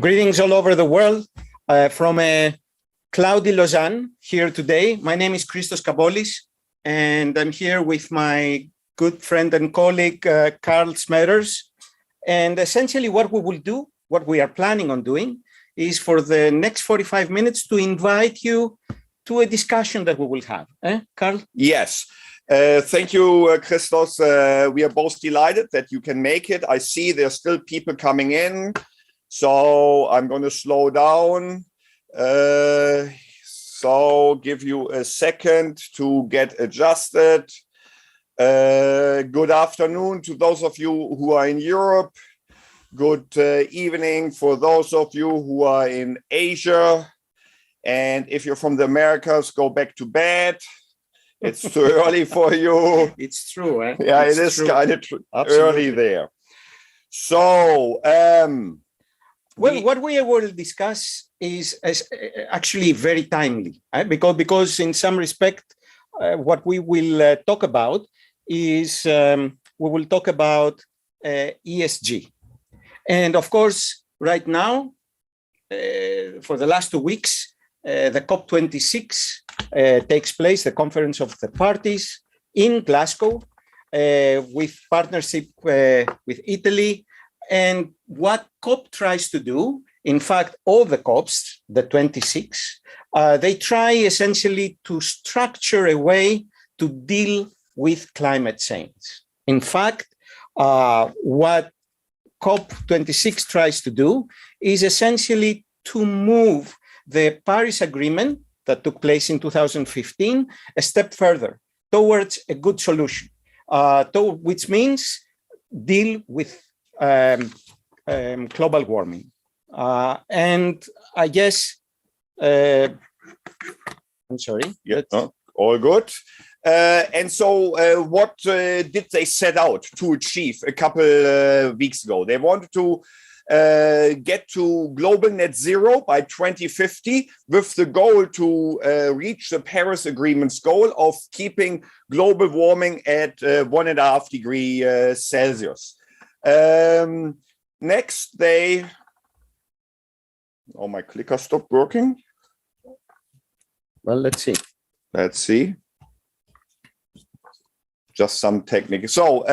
Greetings all over the world from a cloudy Lausanne here today. My name is Christos Cabolis, and I'm here with my good friend and colleague, Karl Schmedders. And essentially what we will do, what we are planning on doing, is for the next 45 minutes to invite you to a discussion that we will have. Karl? Yes. Thank you, Christos. We are both delighted that you can make it. I see there's still people coming in, so I'm going to slow down. So give you a second to get adjusted. Good afternoon to those of you who are in Europe. Good evening for those of you who are in Asia. And if you're from the Americas, go back to bed. It's too early for you. It's true, eh? Yeah, it's it is true. kind of early there. So, well, what we will discuss is actually very timely, because in some respect, what we will talk about is we will talk about ESG. And of course, right now, for the last 2 weeks, the COP26 takes place, the Conference of the Parties in Glasgow, with partnership with Italy. And what COP tries to do, in fact, all the COPs, the 26, they try essentially to structure a way to deal with climate change. In fact, what COP26 tries to do is essentially to move the Paris Agreement that took place in 2015 a step further towards a good solution, which means deal with global warming. And I guess, I'm sorry. Yeah, all good. And so what did they set out to achieve a couple weeks ago? They wanted to get to global net zero by 2050 with the goal to reach the Paris Agreement's goal of keeping global warming at 1.5 degrees Celsius. Next, oh, my clicker stopped working. Well, let's see. Let's see. Just some technique. So,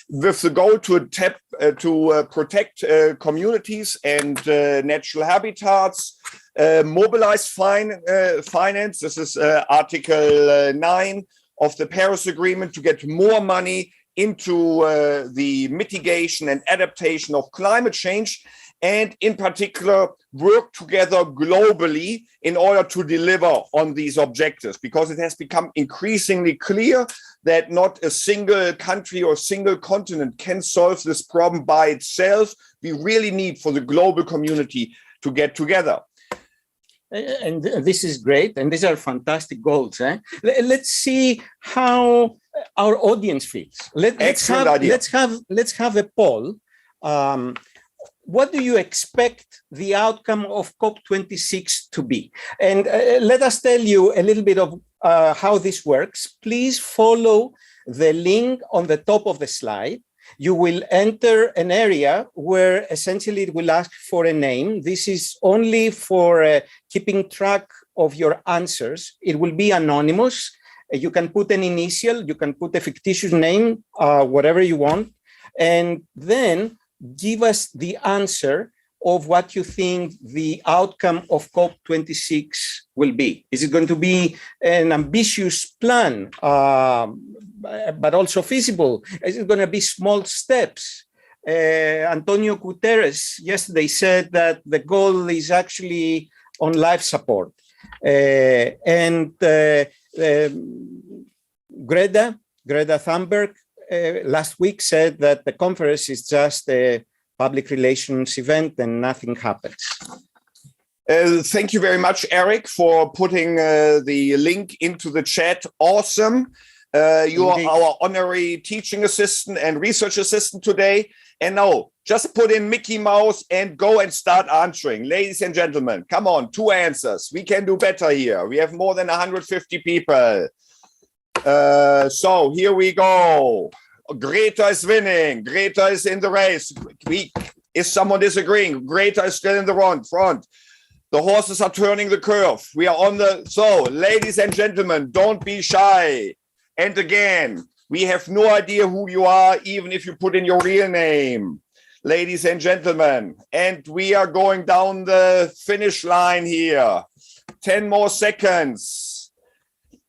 with the goal to protect communities and natural habitats, mobilize finance. This is Article 9 of the Paris Agreement to get more money into the mitigation and adaptation of climate change, and in particular work together globally in order to deliver on these objectives, because it has become increasingly clear that not a single country or single continent can solve this problem by itself. We really need for the global community to get together. And this is great, and these are fantastic goals. Let's see how our audience feels. Let's have a poll. What do you expect the outcome of COP26 to be? And let us tell you a little bit of how this works. Please follow the link on the top of the slide. You will enter an area where essentially it will ask for a name. This is only for keeping track of your answers. It will be anonymous. You can put an initial, you can put a fictitious name, whatever you want, and then give us the answer of what you think the outcome of COP26 will be. Is it going to be an ambitious plan, but also feasible? Is it going to be small steps? Antonio Guterres yesterday said that the goal is actually on life support. And Greta Thunberg last week said that the conference is just a public relations event and nothing happens. Thank you very much, Eric, for putting the link into the chat. Awesome. You are our honorary teaching assistant and research assistant today. And now just put in Mickey Mouse and go and start answering. Ladies and gentlemen, come on, 2 answers. We can do better here. We have more than 150 people. So here we go. Greta is winning. Greta is in the race. Is someone disagreeing? Greta is still in the front. The horses are turning the curve. We are on so ladies and gentlemen, don't be shy. And again, we have no idea who you are, even if you put in your real name. Ladies and gentlemen, and we are going down the finish line here. 10 more seconds.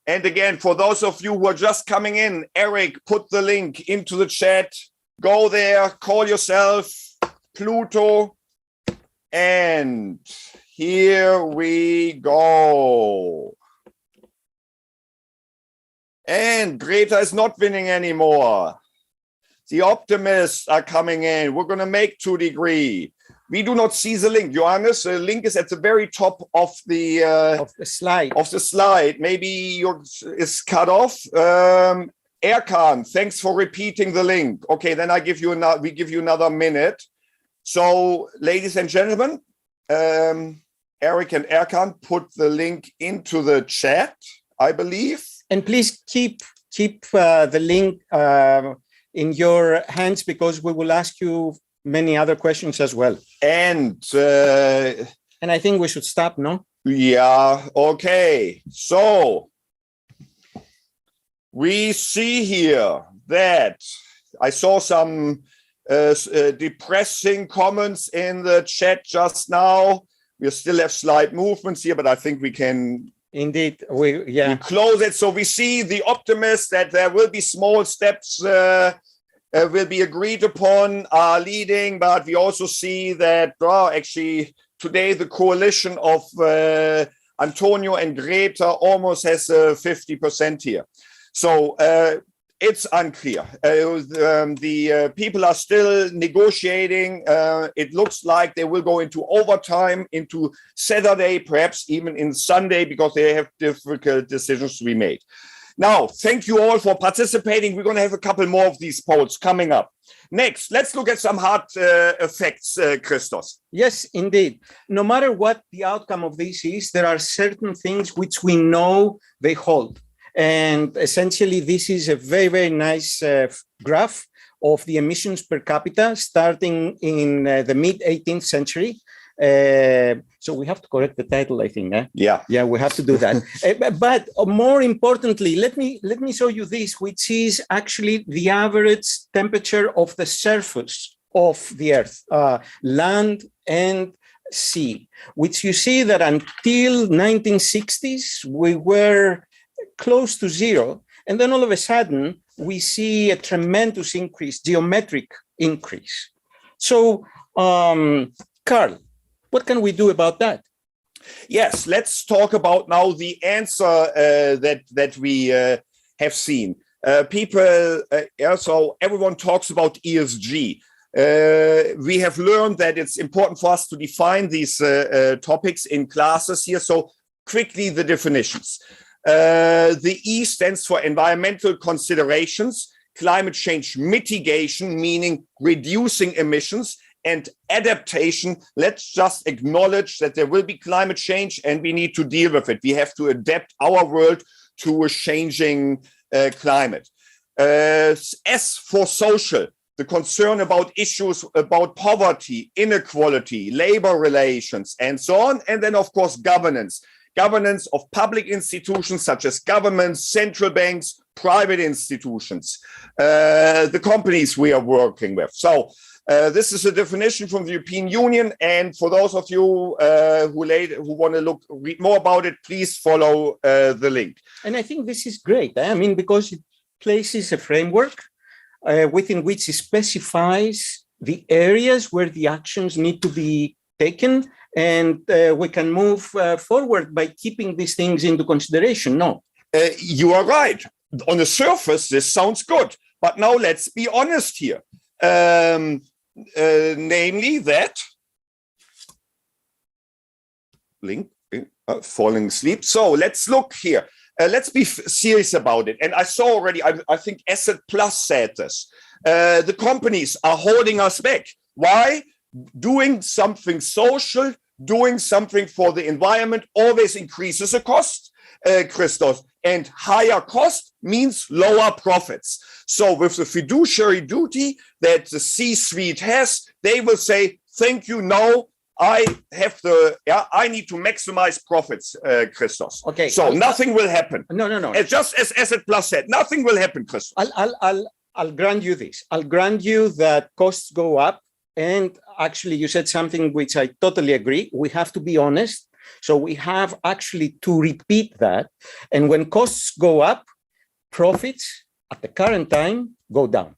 And again, for those of you who are just coming in, Eric, put the link into the chat. Go there, call yourself Pluto, and here we go. And Greta is not winning anymore. The optimists are coming in. We're going to make 2 degrees. We do not see the link. Johannes, the link is at the very top of the slide. Maybe yours is cut off. Erkan, thanks for repeating the link. Okay, then we give you another minute. So, ladies and gentlemen, Eric and Erkan put the link into the chat, I believe. And please keep the link in your hands, because we will ask you many other questions as well. And I think we should stop, no? Yeah, okay. So we see here that I saw some depressing comments in the chat just now. We still have slight movements here, but I think we can indeed we close it. So we see the optimists that there will be small steps will be agreed upon, are leading, but we also see that actually today the coalition of Antonio and Greta almost has 50% here. So it's unclear. The people are still negotiating. It looks like they will go into overtime, into Saturday, perhaps even in Sunday, because they have difficult decisions to be made. Now, thank you all for participating. We're going to have a couple more of these polls coming up. Next, let's look at some hard effects, Christos. Yes, indeed. No matter what the outcome of this is, there are certain things which we know they hold. And essentially, this is a very, very nice graph of the emissions per capita starting in the mid-18th century. So we have to correct the title, I think. Yeah, we have to do that. But more importantly, let me show you this, which is actually the average temperature of the surface of the Earth, land and sea, which you see that until 1960s, we were close to zero. And then all of a sudden, we see a tremendous increase, geometric increase. So, Karl, what can we do about that? Yes, let's talk about now the answer that we have seen. Also, everyone talks about ESG. We have learned that it's important for us to define these topics in classes here. So quickly, the definitions. The E stands for environmental considerations, climate change mitigation, meaning reducing emissions, and adaptation. Let's just acknowledge that there will be climate change and we need to deal with it. We have to adapt our world to a changing climate. S for social, the concern about issues about poverty, inequality, labor relations, and so on. And then, of course, governance. Governance of public institutions such as governments, central banks, private institutions, the companies we are working with. So this is a definition from the European Union. And for those of you who want to read more about it, please follow the link. And I think this is great. I mean, because it places a framework within which it specifies the areas where the actions need to be taken. And we can move forward by keeping these things into consideration. No, you are right. On the surface, this sounds good. But now let's be honest here. Namely that link falling asleep. So let's look here. Let's be serious about it. And I saw already, I think Asset Plus said this. The companies are holding us back. Why? Doing something social, doing something for the environment always increases the cost, Christos, and higher cost means lower profits. So with the fiduciary duty that the C-suite has, they will say, thank you. Now I need to maximize profits, Christos. Okay. So nothing will happen. No. Just as Asset Plus said, nothing will happen, Christos. I'll grant you this. I'll grant you that costs go up. And actually, you said something which I totally agree. We have to be honest. So we have actually to repeat that. And when costs go up, profits at the current time go down.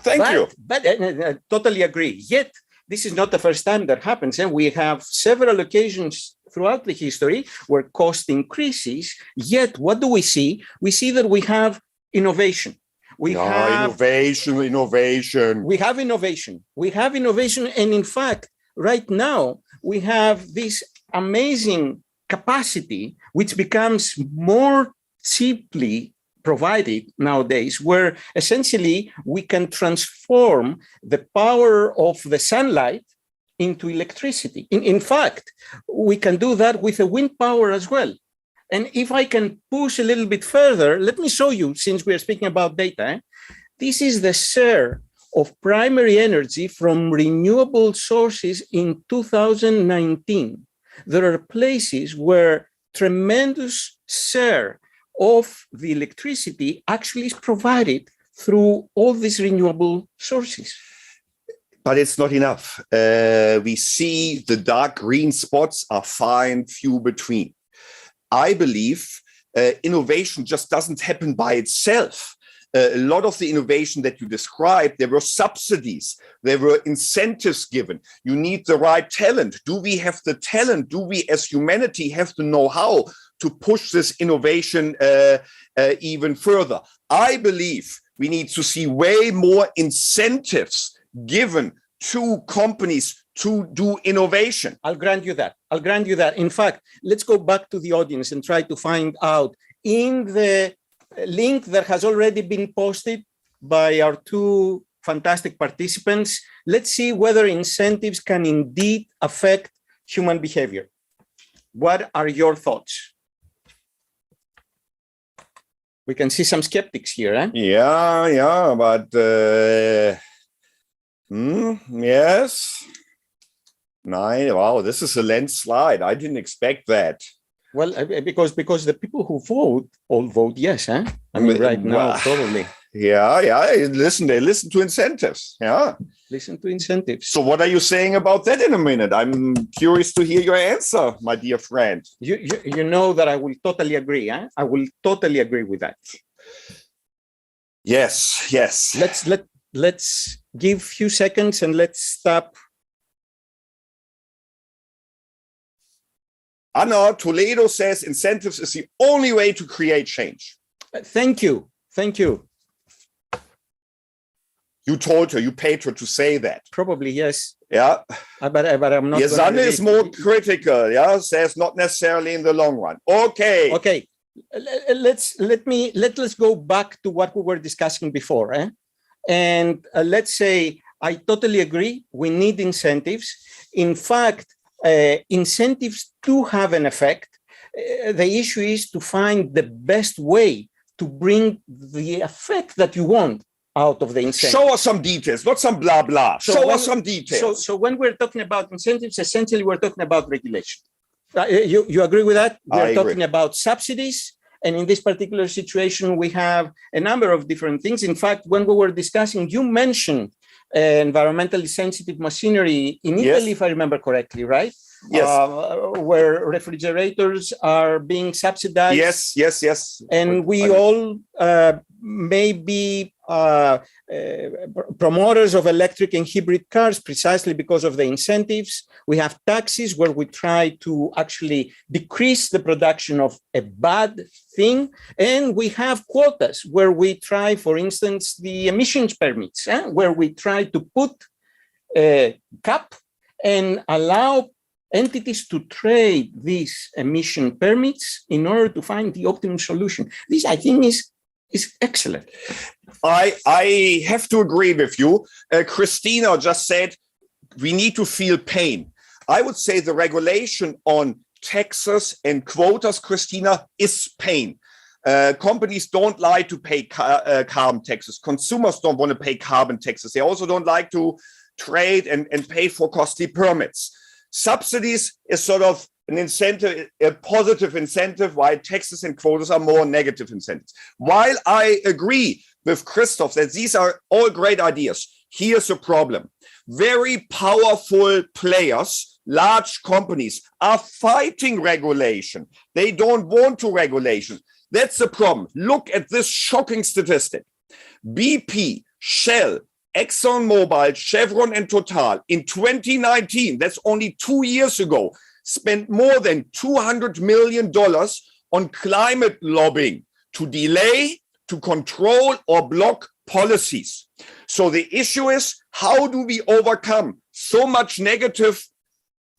Thank you. But I totally agree. Yet, this is not the first time that happens. And we have several occasions throughout the history where cost increases. Yet, what do we see? We see that we have innovation. We have innovation. We have innovation. And in fact, right now, we have this amazing capacity, which becomes more cheaply provided nowadays, where essentially we can transform the power of the sunlight into electricity. In fact, we can do that with the wind power as well. And if I can push a little bit further, let me show you, since we are speaking about data, this is the share of primary energy from renewable sources in 2019. There are places where tremendous share of the electricity actually is provided through all these renewable sources. But it's not enough. We see the dark green spots are far and few between. I believe innovation just doesn't happen by itself. A lot of the innovation that you described, there were subsidies, there were incentives given. You need the right talent. Do we have the talent? Do we as humanity have the know-how to push this innovation even further? I believe we need to see way more incentives given to companies to do innovation. I'll grant you that. In fact, let's go back to the audience and try to find out in the link that has already been posted by our two fantastic participants. Let's see whether incentives can indeed affect human behavior. What are your thoughts? We can see some skeptics here, eh? Yeah, but yes. Nine. Wow, this is a landslide. I didn't expect that. Well, because the people who all vote yes, huh? I mean, right now, probably. Yeah. They listen to incentives. Yeah. Listen to incentives. So what are you saying about that in a minute? I'm curious to hear your answer, my dear friend. You know that I will totally agree, huh? I will totally agree with that. Yes. Let's give a few seconds and let's stop. Anna Toledo says incentives is the only way to create change. Thank you. You told her, you paid her to say that. Probably, yes. Yeah. But I'm not. Yazan is more critical, yeah, says not necessarily in the long run. Okay. Let's go back to what we were discussing before. And let's say, I totally agree, we need incentives. In fact, incentives do have an effect. The issue is to find the best way to bring the effect that you want out of the incentive. Show us some details, not some blah blah. Show us some details. So when we're talking about incentives, essentially we're talking about regulation. You agree with that? We're talking about subsidies. And in this particular situation, we have a number of different things. In fact, when we were discussing, you mentioned environmentally sensitive machinery in Italy, if I remember correctly, right? Yes. Where refrigerators are being subsidized. Yes. And we all may be promoters of electric and hybrid cars precisely because of the incentives. We have taxes where we try to actually decrease the production of a bad thing. And we have quotas where we try, for instance, the emissions permits, where we try to put a cap and allow entities to trade these emission permits in order to find the optimum solution. This, I think, is excellent. I have to agree with you. Christina just said we need to feel pain. I would say the regulation on taxes and quotas, Christina, is pain. Companies don't like to pay carbon taxes. Consumers don't want to pay carbon taxes. They also don't like to trade and pay for costly permits. Subsidies is sort of an incentive, a positive incentive, while taxes and quotas are more negative incentives. While I agree with Christoph that these are all great ideas, here's a problem. Very powerful players, large companies are fighting regulation. They don't want to regulation. That's the problem. Look at this shocking statistic. BP, Shell, ExxonMobil, Chevron, and Total in 2019, that's only 2 years ago, spent more than $200 million on climate lobbying to delay, to control, or block policies. So the issue is, how do we overcome so much negative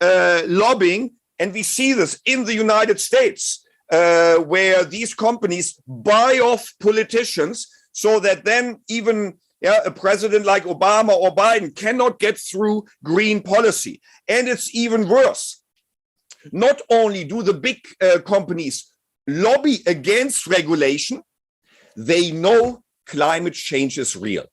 lobbying? And we see this in the United States, where these companies buy off politicians so that then even a president like Obama or Biden cannot get through green policy. And it's even worse. Not only do the big companies lobby against regulation, they know climate change is real.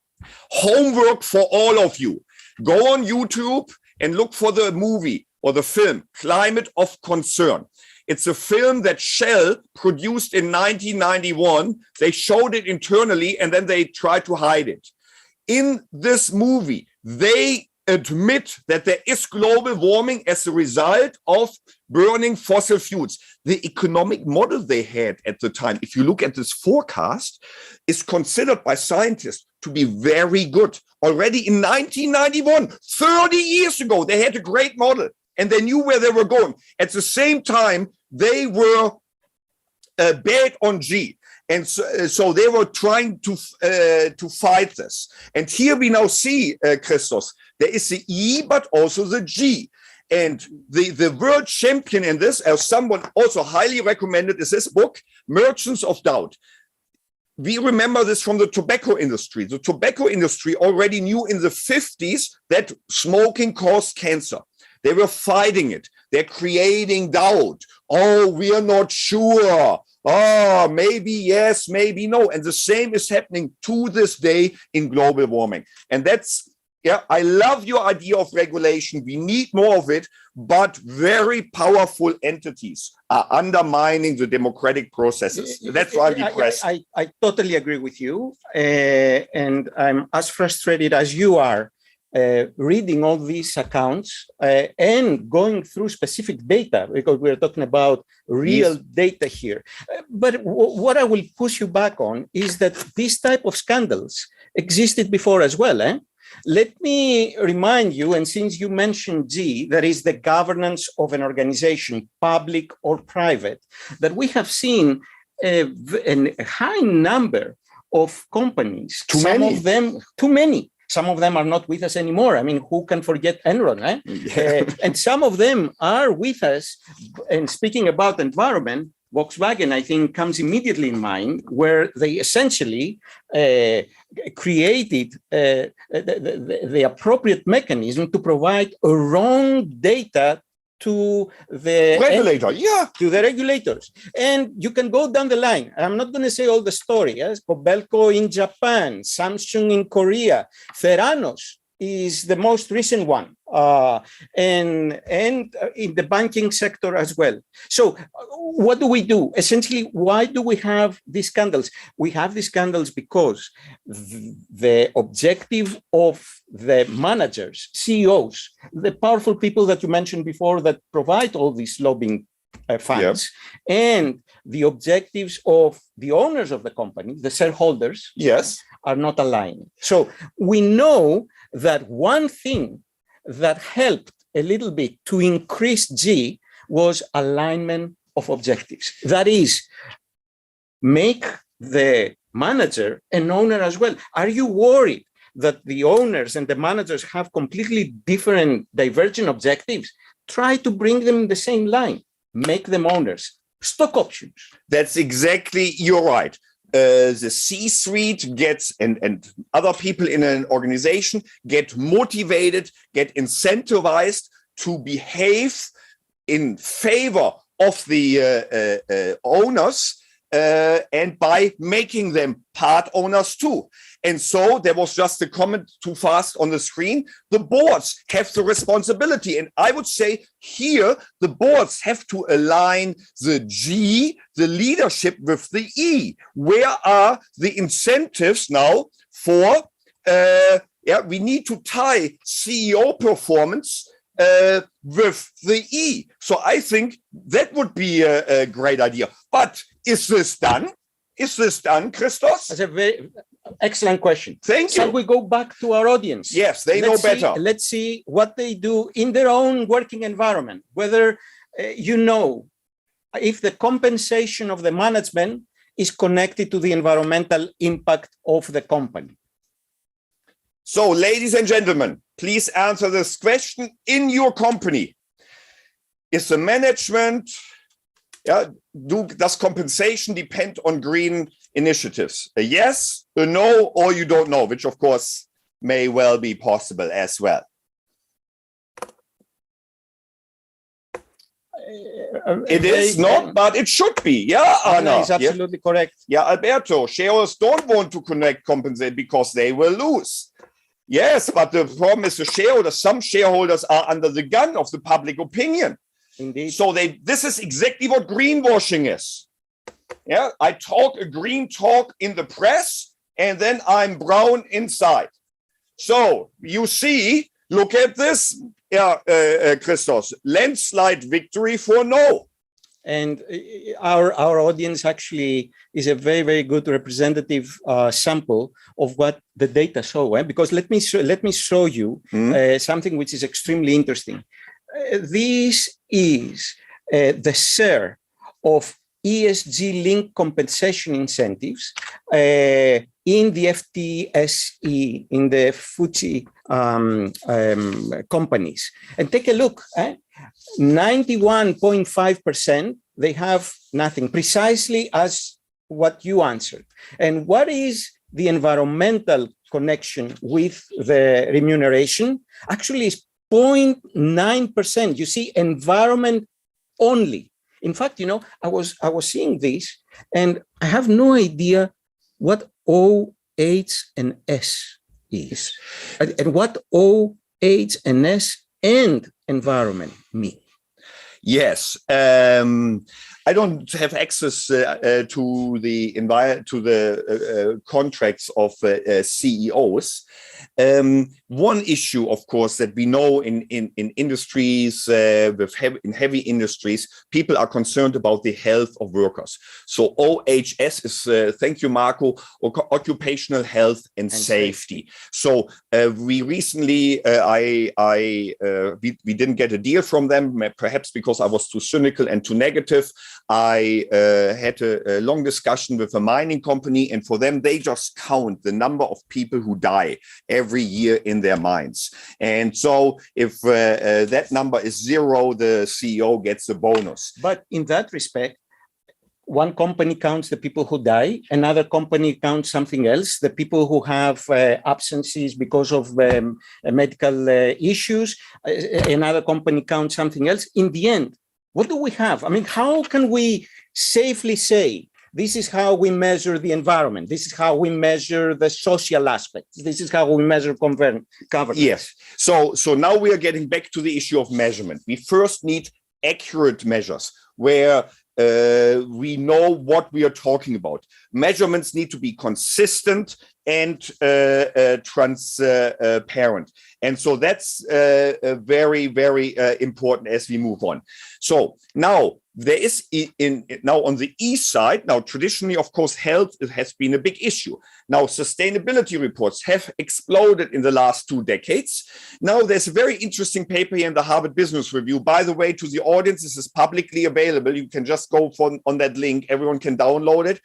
Homework for all of you. Go on YouTube and look for the movie or the film, Climate of Concern. It's a film that Shell produced in 1991. They showed it internally and then they tried to hide it. In this movie, they admit that there is global warming as a result of burning fossil fuels. The economic model they had at the time, if you look at this forecast, is considered by scientists to be very good. Already in 1991, 30 years ago, they had a great model and they knew where they were going. At the same time, they were bad on G. And so they were trying to fight this. And here we now see, Christos, there is the E, but also the G. And the world champion in this, as someone also highly recommended, is this book, Merchants of Doubt. We remember this from the tobacco industry. The tobacco industry already knew in the 50s that smoking caused cancer. They were fighting it. They're creating doubt. Oh, we are not sure. Oh, maybe yes, maybe no. And the same is happening to this day in global warming. And that's, I love your idea of regulation. We need more of it, but very powerful entities are undermining the democratic processes. That's why I'm depressed. I totally agree with you. And I'm as frustrated as you are reading all these accounts and going through specific data, because we're talking about real data here. But what I will push you back on is that this type of scandals existed before as well. Let me remind you, and since you mentioned G, that is the governance of an organization, public or private, that we have seen a high number of companies. Too many. Some of them are not with us anymore. I mean, who can forget Enron? And some of them are with us. And speaking about environment, Volkswagen, I think, comes immediately in mind, where they essentially created the appropriate mechanism to provide a wrong data to the regulator, to the regulators. And you can go down the line. I'm not going to say all the story. Yes? Kobelco in Japan, Samsung in Korea, Theranos is the most recent one, and in the banking sector as well. So what do we do? Essentially, why do we have these scandals? We have these scandals because the objective of the managers, CEOs, the powerful people that you mentioned before that provide all these lobbying funds, and the objectives of the owners of the company, the shareholders, are not aligned. So we know that one thing that helped a little bit to increase G was alignment of objectives. That is, make the manager an owner as well. Are you worried that the owners and the managers have completely different, divergent objectives? Try to bring them in the same line. Make them owners. Stock options. That's exactly, you're right. The C-suite gets, and other people in an organization get motivated, get incentivized to behave in favor of the owners, and by making them part owners too. And so there was just a comment too fast on the screen. The boards have the responsibility. And I would say here, the boards have to align the G, the leadership, with the E. Where are the incentives now for, we need to tie CEO performance with the E. So I think that would be a great idea. But is this done? Is this done, Christos? That's a very excellent question. Thank you. Shall we go back to our audience? Yes, they know better. Let's see what they do in their own working environment, whether if the compensation of the management is connected to the environmental impact of the company. So, ladies and gentlemen, please answer this question in your company. Is the management, does compensation depend on green initiatives? A yes, a no, or you don't know, which of course may well be possible as well. It is not, but it should be. Yeah, Anna. It's absolutely correct. Yeah, Alberto, shareholders don't want to compensate because they will lose. Yes, but the problem is the shareholders. Some shareholders are under the gun of the public opinion. Indeed. So this is exactly what greenwashing is. Yeah, I talk a green talk in the press, and then I'm brown inside. So you see, look at this, Christos, landslide victory for no. And our audience actually is a very, very good representative sample of what the data show. Because let me show you something which is extremely interesting. This is the share of ESG-linked compensation incentives in the FTSE, in the FTSE companies. And take a look. 91.5%, they have nothing, precisely as what you answered. And what is the environmental connection with the remuneration? Actually, is 0.9%. You see, environment only. In fact, I was seeing this, and I have no idea what O, H, and S is, and what O, H, and S and environment mean. Yes, I don't have access to the contracts of CEOs. One issue, of course, that we know in industries, in heavy industries, people are concerned about the health of workers. So OHS is, thank you, Marco, occupational health and safety. So we recently, we didn't get a deal from them, perhaps because I was too cynical and too negative. I had a long discussion with a mining company, and for them, they just count the number of people who die every year in their mines. And so if that number is 0, the CEO gets a bonus. But in that respect, one company counts the people who die, another company counts something else, the people who have absences because of medical issues, another company counts something else. In the end, what do we have? I mean, how can we safely say this is how we measure the environment, this is how we measure the social aspects, this is how we measure governance? Yes. So now we are getting back to the issue of measurement. We first need accurate measures where we know what we are talking about. Measurements need to be consistent and transparent. And so that's very, very important as we move on. So now there is now on the E side, now traditionally, of course, health has been a big issue. Now sustainability reports have exploded in the last 2 decades. Now there's a very interesting paper here in the Harvard Business Review. By the way, to the audience, this is publicly available. You can just go on that link. Everyone can download it.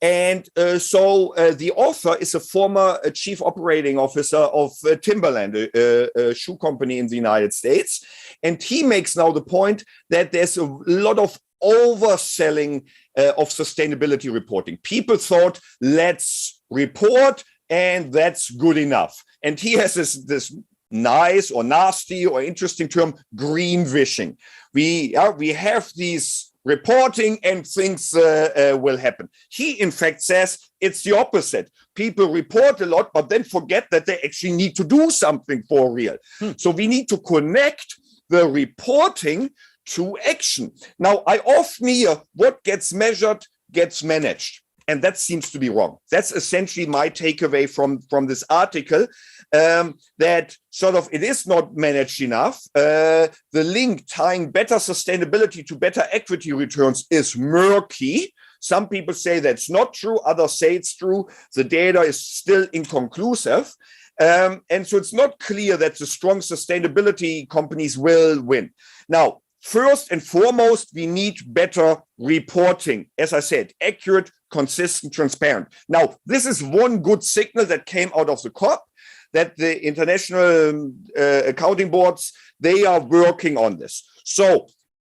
And so the author is a former chief operating officer of Timberland, a shoe company in the United States. And he makes now the point that there's a lot of overselling of sustainability reporting. People thought, let's report and that's good enough. And he has this nice or nasty or interesting term, greenwashing. We have these reporting and things will happen. He, in fact, says it's the opposite. People report a lot, but then forget that they actually need to do something for real. So we need to connect the reporting to action. Now, I often hear what gets measured gets managed. And that seems to be wrong. That's essentially my takeaway from this article, that sort of it is not managed enough. The link tying better sustainability to better equity returns is murky. Some people say that's not true. Others say it's true. The data is still inconclusive. And so it's not clear that the strong sustainability companies will win. Now, first and foremost, we need better reporting. As I said, accurate, consistent, transparent. Now, this is one good signal that came out of the COP, that the international accounting boards, they are working on this. So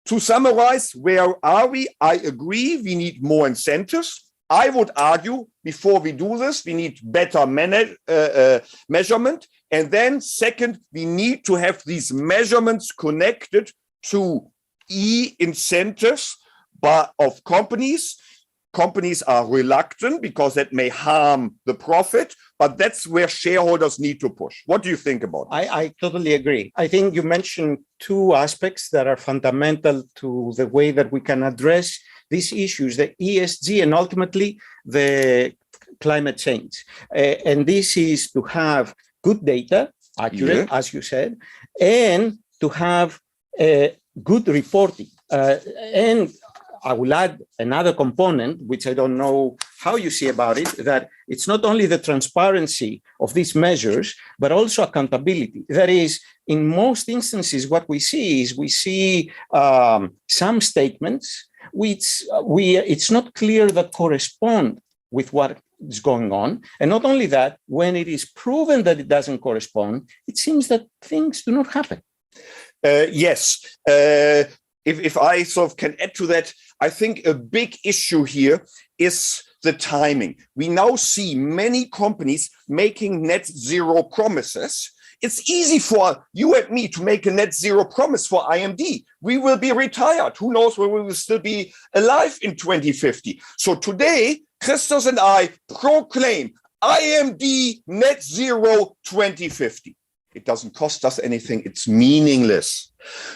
to summarize, where are we? I agree, we need more incentives. I would argue, before we do this, we need better measurement. And then second, we need to have these measurements connected to incentives of companies. Companies are reluctant because that may harm the profit, but that's where shareholders need to push. What do you think about this? I totally agree. I think you mentioned two aspects that are fundamental to the way that we can address these issues, the ESG and ultimately the climate change. And this is to have good data, accurate, as you said, and to have good reporting. And I will add another component, which I don't know how you see about it, that it's not only the transparency of these measures, but also accountability. That is, in most instances, what we see is some statements which it's not clear that correspond with what is going on. And not only that, when it is proven that it doesn't correspond, it seems that things do not happen. Yes. If I sort of can add to that, I think a big issue here is the timing. We now see many companies making net zero promises. It's easy for you and me to make a net zero promise for IMD. We will be retired. Who knows where we will still be alive in 2050. So today, Christos and I proclaim IMD net zero 2050. It doesn't cost us anything. It's meaningless.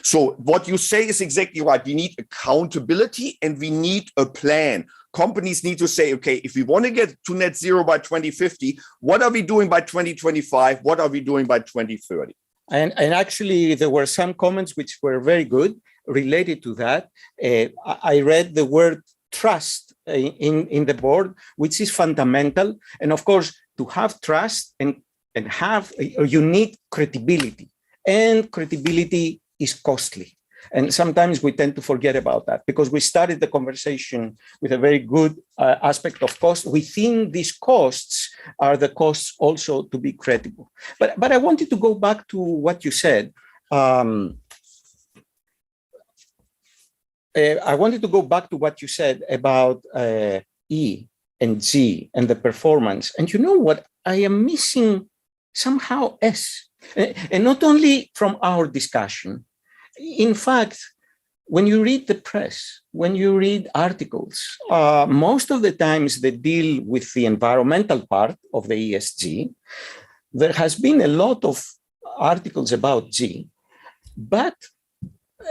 So what you say is exactly right. We need accountability and we need a plan. Companies need to say, okay, if we want to get to net zero by 2050, what are we doing by 2025? What are we doing by 2030? And actually, there were some comments which were very good related to that. I read the word trust in the board, which is fundamental. And of course, to have trust and have you need credibility, and credibility is costly. And sometimes we tend to forget about that because we started the conversation with a very good aspect of cost. We think these costs are the costs also to be credible. But I wanted to go back to what you said. I wanted to go back to what you said about E and G and the performance. And you know what? I am missing somehow S. And not only from our discussion. In fact, when you read the press, when you read articles, most of the times they deal with the environmental part of the ESG. There has been a lot of articles about G, but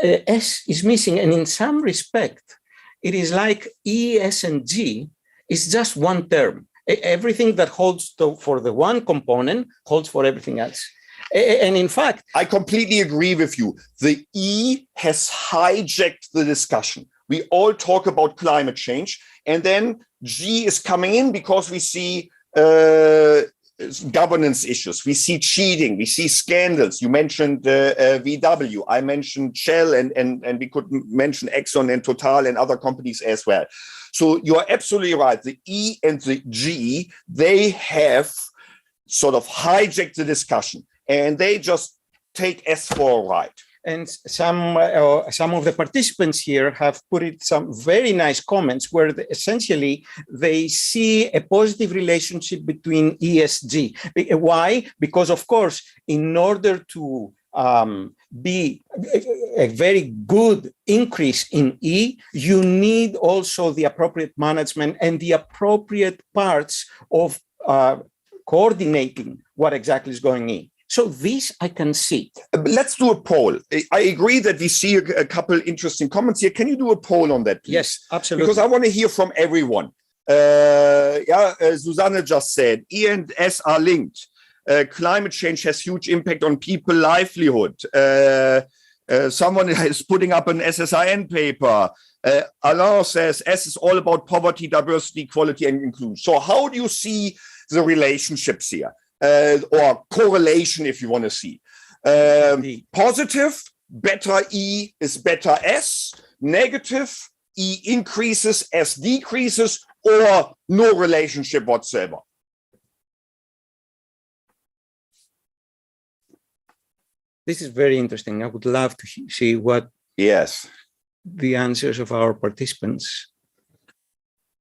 S is missing. And in some respect, it is like E, S, and G is just one term. Everything that holds for the one component holds for everything else. And in fact, I completely agree with you. The E has hijacked the discussion. We all talk about climate change, and then G is coming in because we see governance issues. We see cheating. We see scandals. You mentioned VW. I mentioned Shell, and we could mention Exxon and Total and other companies as well. So you are absolutely right. The E and the G, they have sort of hijacked the discussion. And they just take S for a ride. And some of the participants here have put it some very nice comments where essentially they see a positive relationship between ESG. Why? Because of course, in order to be a very good increase in E, you need also the appropriate management and the appropriate parts of coordinating what exactly is going in. So this I can see. Let's do a poll. I agree that we see a couple interesting comments here. Can you do a poll on that, please? Yes, absolutely. Because I want to hear from everyone. Susanne just said, E and S are linked. Climate change has huge impact on people's livelihood. Someone is putting up an SSIN paper. Alain says S is all about poverty, diversity, equality, and inclusion. So how do you see the relationships here? Or correlation, if you want to see. Positive, better E is better S. Negative, E increases, S decreases, or no relationship whatsoever. This is very interesting. I would love to see what the answers of our participants.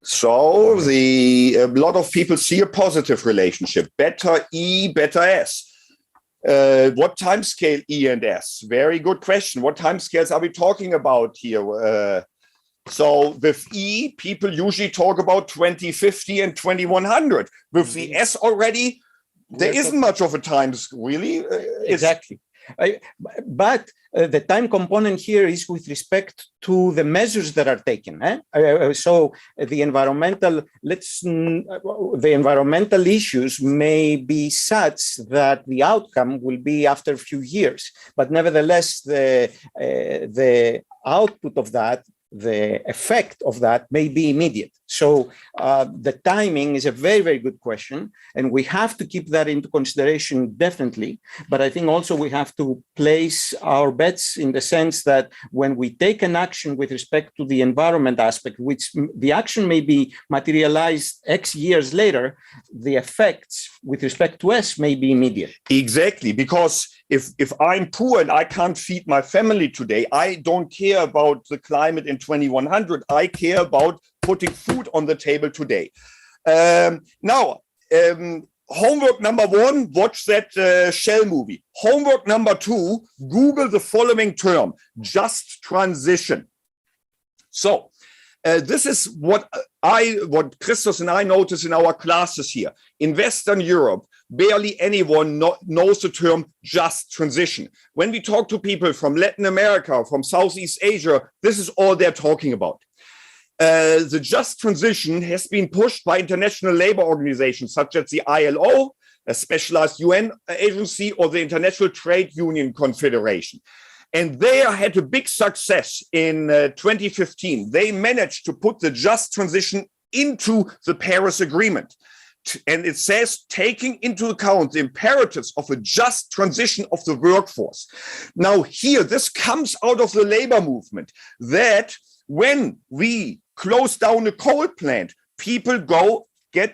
So a lot of people see a positive relationship. Better E, better S. What time scale E and S? Very good question. What time scales are we talking about here? So with E, people usually talk about 2050 and 2100. With the S already, there isn't much of a time, really. Exactly. But the time component here is with respect to the measures that are taken. So the environmental issues may be such that the outcome will be after a few years, but nevertheless, the output of that, the effect of that may be immediate. So the timing is a very, very good question, and we have to keep that into consideration, definitely. But I think also we have to place our bets in the sense that when we take an action with respect to the environment aspect, which the action may be materialized X years later, the effects with respect to S may be immediate. Exactly, because if I'm poor and I can't feed my family today, I don't care about the climate in 2100. I care about putting food on the table today. Homework number one, watch that Shell movie. Homework number two, Google the following term, just transition. So this is what Christos and I notice in our classes here. In Western Europe, barely anyone knows the term just transition. When we talk to people from Latin America, from Southeast Asia, this is all they're talking about. The just transition has been pushed by international labor organizations such as the ILO, a specialized UN agency, or the International Trade Union Confederation. And they had a big success in 2015. They managed to put the just transition into the Paris Agreement. And it says, taking into account the imperatives of a just transition of the workforce. Now here, this comes out of the labor movement, that when we close down a coal plant, people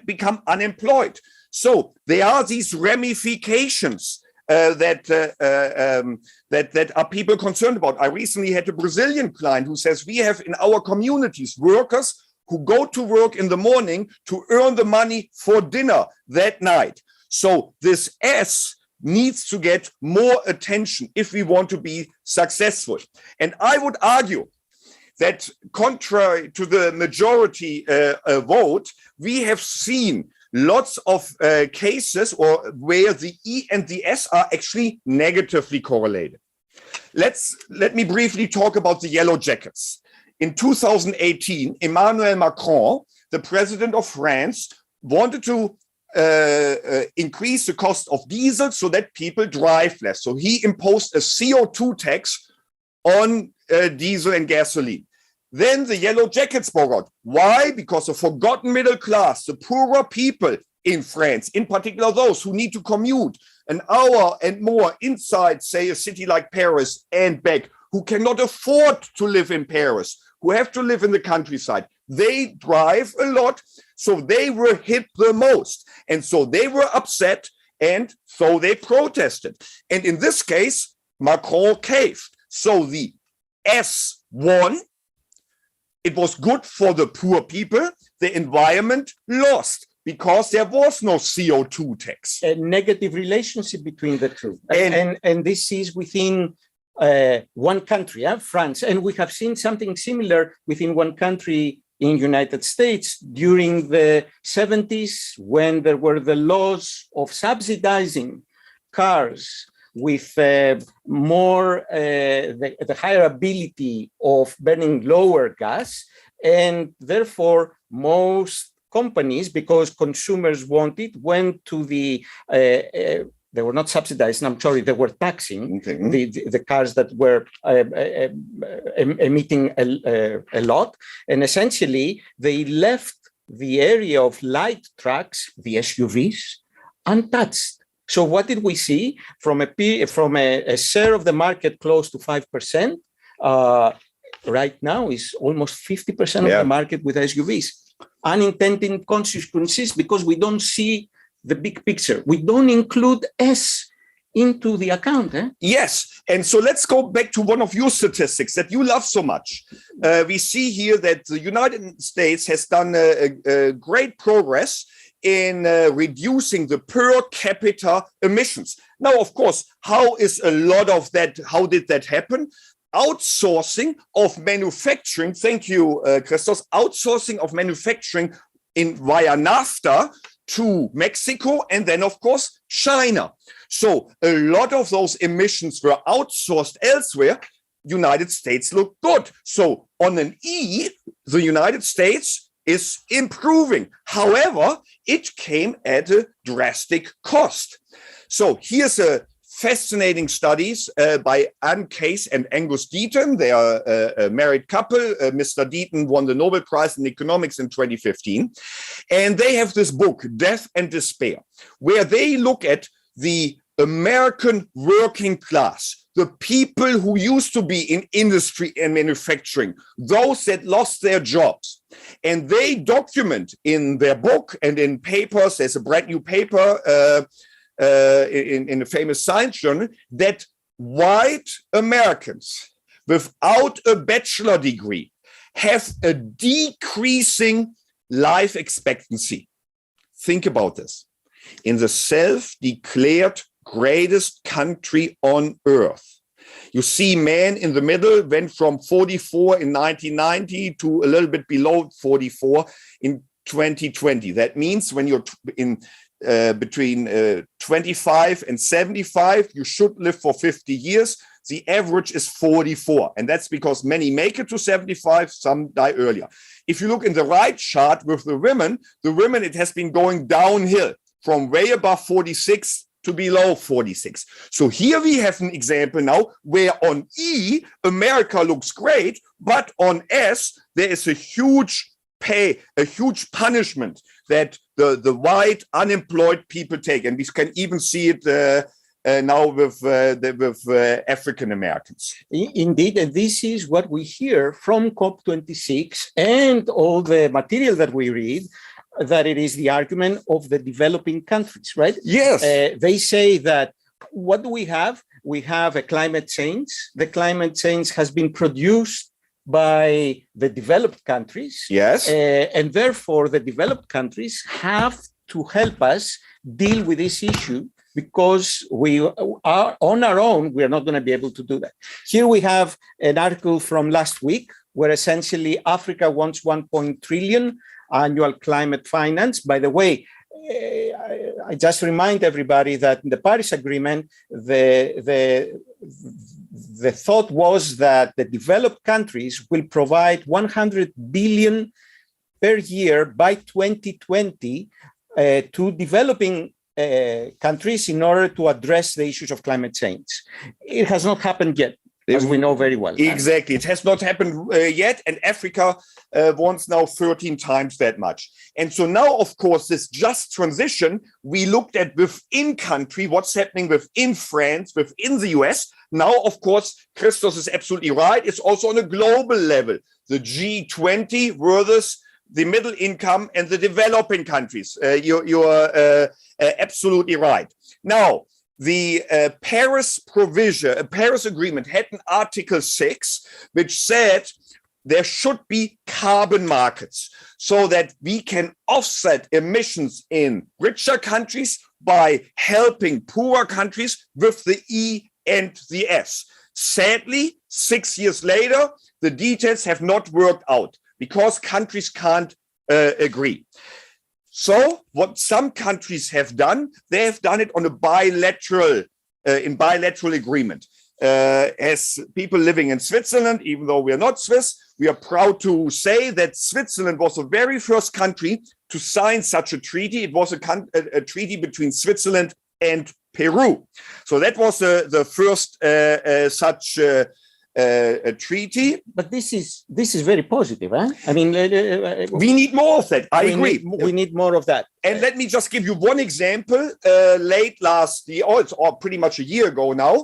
become unemployed. So there are these ramifications that are people concerned about. I recently had a Brazilian client who says, we have in our communities workers who go to work in the morning to earn the money for dinner that night. So this S needs to get more attention if we want to be successful. And I would argue that contrary to the majority vote, we have seen lots of cases where the E and the S are actually negatively correlated. Let me briefly talk about the yellow jackets. In 2018, Emmanuel Macron, the president of France, wanted to increase the cost of diesel so that people drive less. So he imposed a CO2 tax on diesel and gasoline. Then the yellow jackets spoke out. Why? Because the forgotten middle class, the poorer people in France, in particular those who need to commute an hour and more inside, say, a city like Paris and back, who cannot afford to live in Paris, who have to live in the countryside. They drive a lot, so they were hit the most. And so they were upset, and so they protested. And in this case, Macron caved. So the S won. It was good for the poor people. The environment lost because there was no CO2 tax. A negative relationship between the two. And this is within one country, France. And we have seen something similar within one country in United States during the 70s, when there were the laws of subsidizing cars with more the higher ability of burning lower gas, and therefore most companies, because consumers wanted, went to the they were not subsidized, I'm sorry, they were taxing the cars that were emitting a lot, and essentially they left the area of light trucks, the SUVs, untouched. So what did we see? From a share of the market close to 5%, right now is almost 50% of the market with SUVs. Unintended consequences, because we don't see the big picture. We don't include S into the account. Yes. And so let's go back to one of your statistics that you love so much. We see here that the United States has done a great progress in reducing the per capita emissions. Now, of course, how did that happen? Outsourcing of manufacturing, thank you, Christos, outsourcing of manufacturing via NAFTA to Mexico, and then, of course, China. So a lot of those emissions were outsourced elsewhere. United States looked good. So on an E, the United States is improving. However, it came at a drastic cost. So here's a fascinating studies by Anne Case and Angus Deaton. They are a married couple. Mr. Deaton won the Nobel Prize in Economics in 2015. And they have this book, Death and Despair, where they look at the American working class, the people who used to be in industry and manufacturing, those that lost their jobs. And they document in their book and in papers, there's a brand new paper in a famous science journal, that white Americans without a bachelor degree have a decreasing life expectancy. Think about this. In the self-declared greatest country on earth, you see men in the middle went from 44 in 1990 to a little bit below 44 in 2020. That means when you're in between 25 and 75, you should live for 50 years. The average is 44. And that's because many make it to 75, some die earlier. If you look in the right chart with the women, it has been going downhill from way above 46 to below 46. So here we have an example now where on E, America looks great, but on S, there is a huge punishment that the white unemployed people take. And we can even see it now with African Americans. Indeed, and this is what we hear from COP26 and all the material that we read, that it is the argument of the developing countries, right? Yes. They say that, what do we have? We have a climate change. The climate change has been produced by the developed countries. Yes. And therefore, the developed countries have to help us deal with this issue, because we are on our own, we are not going to be able to do that. Here we have an article from last week where essentially Africa wants 1 trillion annual climate finance. By the way, I just remind everybody that in the Paris Agreement, the thought was that the developed countries will provide 100 billion per year by 2020 to developing countries in order to address the issues of climate change. It has not happened yet, as we know very well. Exactly. It has not happened yet, and Africa wants now 13 times that much. And so now, of course, this just transition, we looked at within country, what's happening within France, within the US. Now, of course, Christos is absolutely right. It's also on a global level. The G20 versus the middle income and the developing countries. You're absolutely right. Now, the Paris Agreement had an Article 6, which said there should be carbon markets so that we can offset emissions in richer countries by helping poorer countries with the E and the S. Sadly, 6 years later, the details have not worked out because countries can't agree. So what some countries have done, they have done it on a bilateral agreement. As people living in Switzerland, even though we are not Swiss, we are proud to say that Switzerland was the very first country to sign such a treaty. It was a treaty between Switzerland and Peru. So that was the first such a treaty. But this is very positive, huh? I mean, we need more of that. I agree. We need more of that. And let me just give you one example. Late last year, it's pretty much a year ago now,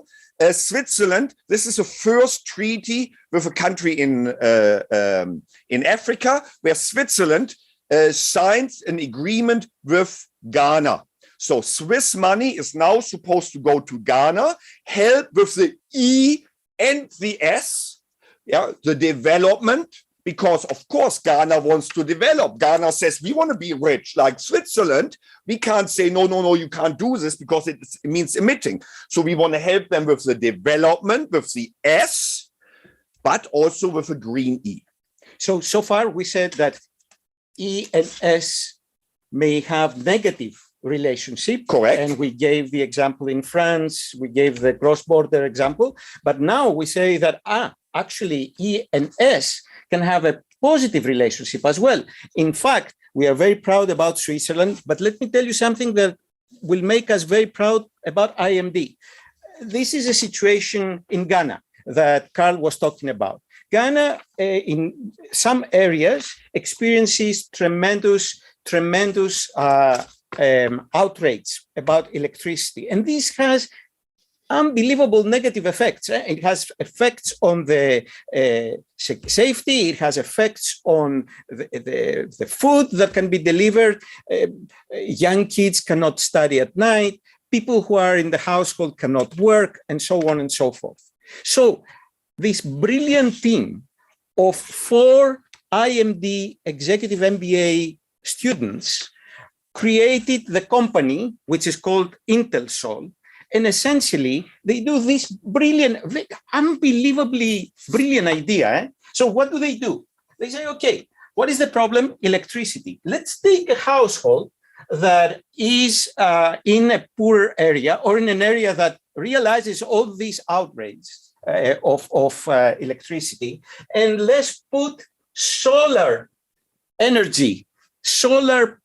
Switzerland. This is the first treaty with a country in Africa where Switzerland signed an agreement with Ghana. So Swiss money is now supposed to go to Ghana, help with the E and the S, the development, because of course Ghana wants to develop. Ghana says, we want to be rich like Switzerland. We can't say, no, you can't do this because it means emitting. So we want to help them with the development, with the S, but also with a green E. So far we said that E and S may have negative relationship. Correct. And we gave the example in France, we gave the cross-border example, but now we say that, actually E and S can have a positive relationship as well. In fact, we are very proud about Switzerland, but let me tell you something that will make us very proud about IMD. This is a situation in Ghana that Karl was talking about. Ghana, in some areas, experiences tremendous outrage about electricity. And this has unbelievable negative effects. It has effects on the safety. It has effects on the food that can be delivered. Young kids cannot study at night. People who are in the household cannot work, and so on and so forth. So this brilliant team of 4 IMD executive MBA students created the company, which is called Intelsol. And essentially, they do this unbelievably brilliant idea. So what do? They say, okay, what is the problem? Electricity. Let's take a household that is in a poor area or in an area that realizes all these outrages of electricity, and let's put solar energy, solar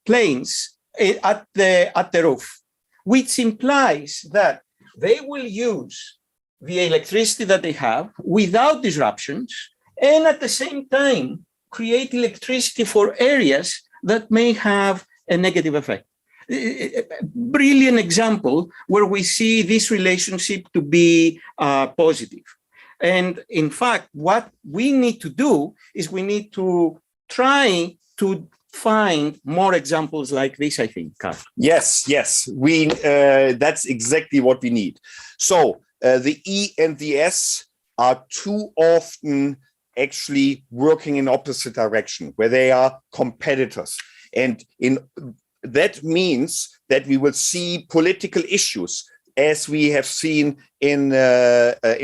planes at the roof, which implies that they will use the electricity that they have without disruptions, and at the same time create electricity for areas that may have a negative effect. A brilliant example where we see this relationship to be positive. And in fact, what we need to do is we need to try to find more examples like this, I think, Karl. Yes. That's exactly what we need. So the E and the S are too often actually working in opposite direction, where they are competitors. And that means that we will see political issues, as we have seen in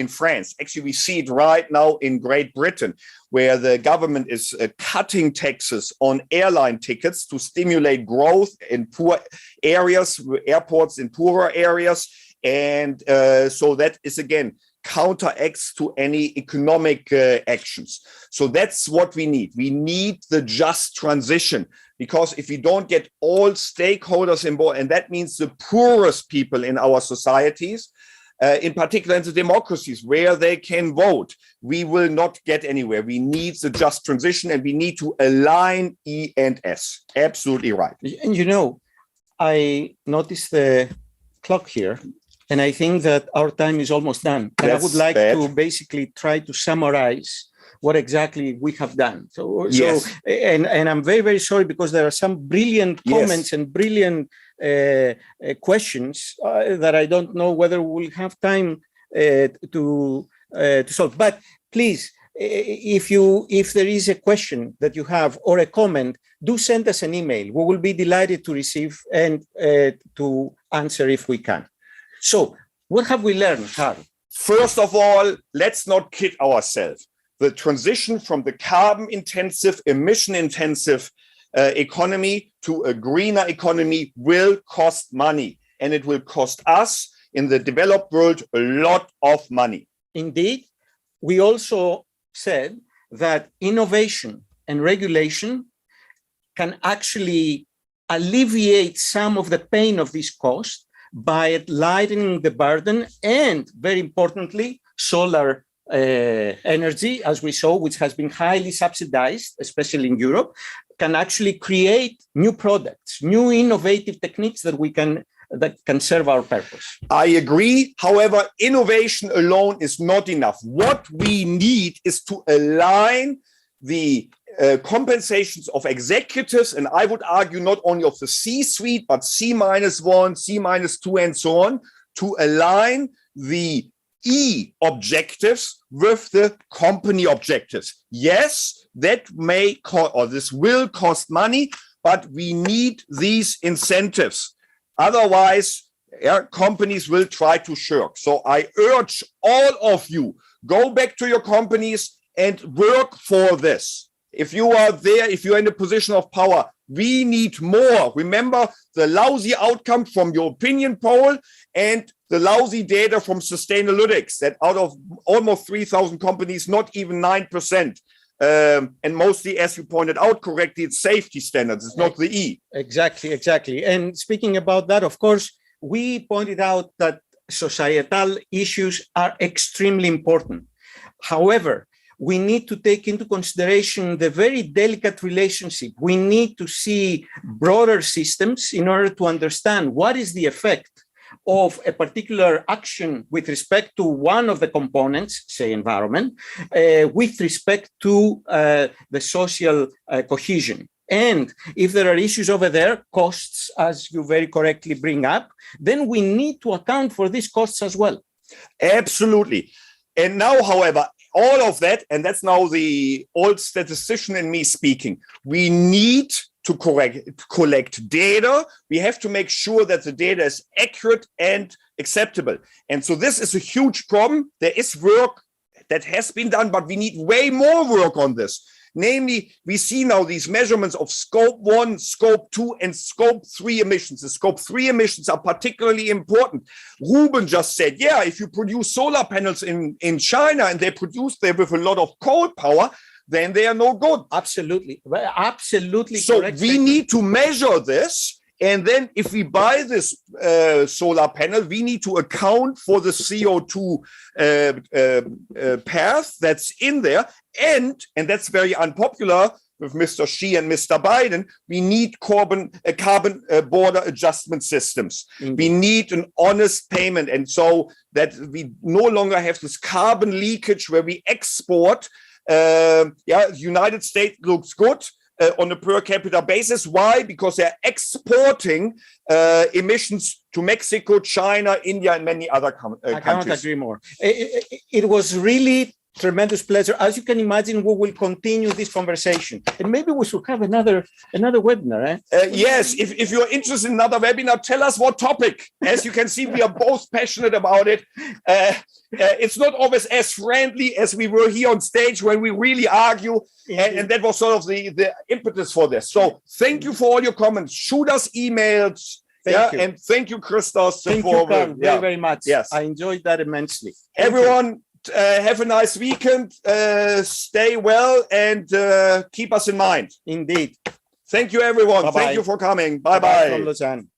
France. Actually, we see it right now in Great Britain, where the government is cutting taxes on airline tickets to stimulate growth in poor areas, airports in poorer areas. And so that is, again, counteracts to any economic actions. So that's what we need. We need the just transition, because if we don't get all stakeholders involved, and that means the poorest people in our societies, in particular in the democracies where they can vote, we will not get anywhere. We need the just transition, and we need to align E and S. Absolutely right. And you know, I noticed the clock here, and I think that our time is almost done. And I would like to basically try to summarize what exactly we have done. And I'm very, very sorry, because there are some brilliant comments and brilliant questions that I don't know whether we'll have time to solve. But please, if there is a question that you have or a comment, do send us an email. We will be delighted to receive and to answer if we can. So what have we learned, Karl? First of all, let's not kid ourselves. The transition from the carbon-intensive, emission-intensive economy to a greener economy will cost money, and it will cost us in the developed world a lot of money. Indeed, we also said that innovation and regulation can actually alleviate some of the pain of this cost by lightening the burden, and very importantly, solar energy, as we saw, which has been highly subsidized, especially in Europe, can actually create new products, new innovative techniques that can serve our purpose. I agree. However, innovation alone is not enough. What we need is to align the compensations of executives, and I would argue not only of the C-suite, but C-1, C-2, and so on, to align the E objectives with the company objectives. Yes, that may this will cost money, but we need these incentives. Otherwise, companies will try to shirk. So I urge all of you, go back to your companies and work for this. If you are there, if you're in a position of power, we need more. Remember the lousy outcome from your opinion poll and the lousy data from Sustainalytics, that out of almost 3,000 companies, not even 9%. And mostly, as you pointed out correctly, it's safety standards. It's not the E. Exactly. And speaking about that, of course, we pointed out that societal issues are extremely important. However, we need to take into consideration the very delicate relationship. We need to see broader systems in order to understand what is the effect of a particular action with respect to one of the components, say environment, with respect to the social cohesion. And if there are issues over there, costs, as you very correctly bring up, then we need to account for these costs as well. Absolutely. And now, however, all of that, and that's now the old statistician in me speaking, we need to collect data. We have to make sure that the data is accurate and acceptable. And so this is a huge problem. There is work that has been done, but we need way more work on this. Namely, we see now these measurements of scope 1, scope 2, and scope 3 emissions. The scope 3 emissions are particularly important. Ruben just said, yeah, if you produce solar panels in China and they produce them with a lot of coal power, then they are no good. Absolutely. So we need to measure this. And then if we buy this solar panel, we need to account for the CO2 path that's in there. And that's very unpopular with Mr. Xi and Mr. Biden, we need carbon border adjustment systems. Mm-hmm. We need an honest payment. And so that we no longer have this carbon leakage where we export. United States looks good on a per capita basis. Why? Because they're exporting emissions to Mexico, China, India, and many other countries. I cannot agree more. It was really tremendous pleasure. As you can imagine, we will continue this conversation, and maybe we should have another webinar. Yes, if you're interested in another webinar, tell us what topic. As you can see, we are both passionate about it. It's not always as friendly as we were here on stage when we really argue, and that was sort of the impetus for this. So thank you for all your comments. Shoot us emails. And thank you, Christos. Thank you, Karl, very much. Yes, I enjoyed that immensely. Everyone, have a nice weekend. Stay well and keep us in mind. Indeed. Thank you, everyone. Bye-bye. Thank you for coming. Bye-bye. From Lausanne.